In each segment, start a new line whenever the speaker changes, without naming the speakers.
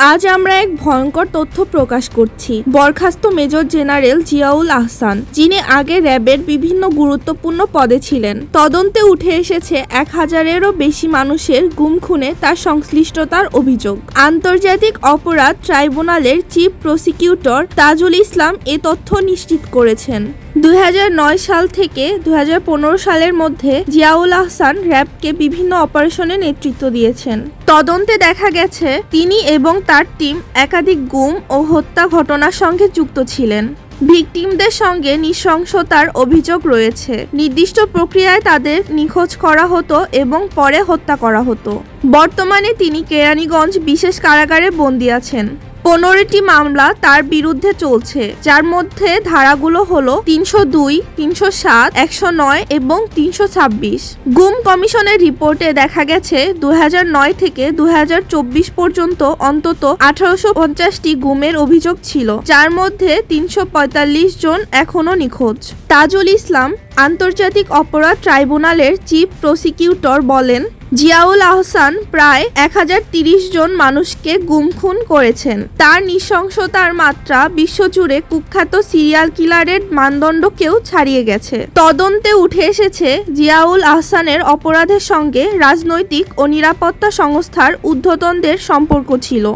আজ আমরা এক ভয়ঙ্কর তথ্য প্রকাশ করছি। বরখাস্ত মেজর জেনারেল জিয়াউল আহসান, যিনি আগে র্যাবের বিভিন্ন গুরুত্বপূর্ণ পদে ছিলেন, তদন্তে উঠে এসেছে 1000-এরও বেশি মানুষের গুম খুনে তার সংশ্লিষ্টতার অভিযোগ। আন্তর্জাতিক অপরাধ ট্রাইব্যুনালের চিফ প্রসিকিউটর তাজুল ইসলাম এ তথ্য নিশ্চিত করেছেন। 2009 সাল থেকে 2015 সালের মধ্যে জিয়াউল আহসান র্যাবকে বিভিন্ন অপারেশনে নেতৃত্ব দিয়েছেন। তদন্তে দেখা গেছে তিনি এবং তার টিম একাধিক গুম ও হত্যা ঘটনার সঙ্গে যুক্ত ছিলেন। ভিকটিমদের সঙ্গে নৃশংসতার অভিযোগ রয়েছে। নির্দিষ্ট প্রক্রিয়ায় তাদের নিখোঁজ করা হতো এবং পরে হত্যা করা হতো। বর্তমানে তিনি কেরানীগঞ্জ বিশেষ কারাগারে বন্দী আছেন। 15টি মামলা তার বিরুদ্ধে চলছে, যার মধ্যে ধারাগুলো হলো 302, 307, 109 এবং 326। গুম কমিশনের রিপোর্টে দেখা গেছে 2009 থেকে 2024 পর্যন্ত অন্তত 1850টি গুমের অভিযোগ ছিল, যার মধ্যে 345 জন এখনও নিখোঁজ। তাজুল ইসলাম, আন্তর্জাতিক অপরাধ ট্রাইব্যুনালের চিফ প্রসিকিউটর বলেন, জিয়াউল আহসান প্রায় 1030 জন মানুষকে গুম খুন করেছেন। তার নৃশংসতার মাত্রা বিশ্বজুড়ে কুখ্যাত সিরিয়াল কিলারের মানদণ্ডকেও ছাড়িয়ে গেছে। তদন্তে উঠে এসেছে জিয়াউল আহসানের অপরাধের সঙ্গে রাজনৈতিক ও নিরাপত্তা সংস্থার ঊর্ধ্বতনদের সম্পর্ক ছিল।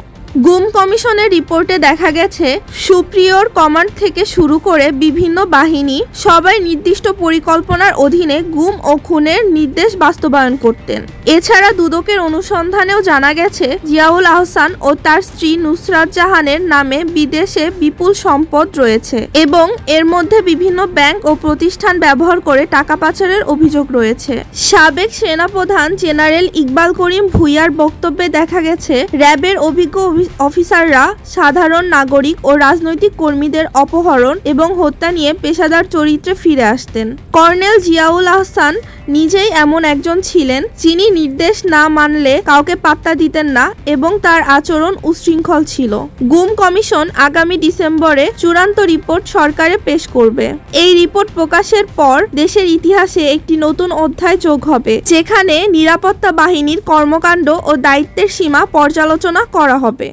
গুম কমিশনের রিপোর্টে দেখা গেছে সুপ্রিয়র কমান্ড থেকে শুরু করে বিভিন্ন বাহিনী সবাই নির্দিষ্ট পরিকল্পনার অধীনে গুম ও খুনের নির্দেশ বাস্তবায়ন করতেন। এছাড়া দুদকের অনুসন্ধানেও জানা গেছে জিয়াউল আহসান ও তার স্ত্রী নুসরাত জাহানের নামে বিদেশে বিপুল সম্পদ রয়েছে এবং এর মধ্যে বিভিন্ন ব্যাংক ও প্রতিষ্ঠান ব্যবহার করে টাকা পাচারের অভিযোগ রয়েছে। সাবেক সেনাপ্রধান জেনারেল ইকবাল করিম ভূঁইয়ার বক্তব্যে দেখা গেছে র্যাবের অভিজ্ঞ অফিসাররা সাধারণ নাগরিক ও রাজনৈতিক কর্মীদের অপহরণ এবং হত্যা নিয়ে পেশাদার চরিত্রে ফিরে আসতেন। কর্নেল জিয়াউল আহসান নিজেই এমন একজন ছিলেন, যিনি নির্দেশ না মানলে কাউকে পাত্তা দিতেন না এবং তার আচরণ উচ্ছৃঙ্খল ছিল। গুম কমিশন আগামী ডিসেম্বরে চূড়ান্ত রিপোর্ট সরকারে পেশ করবে। এই রিপোর্ট প্রকাশের পর দেশের ইতিহাসে একটি নতুন অধ্যায় যোগ হবে, যেখানে নিরাপত্তা বাহিনীর কর্মকাণ্ড ও দায়িত্বের সীমা পর্যালোচনা করা হবে।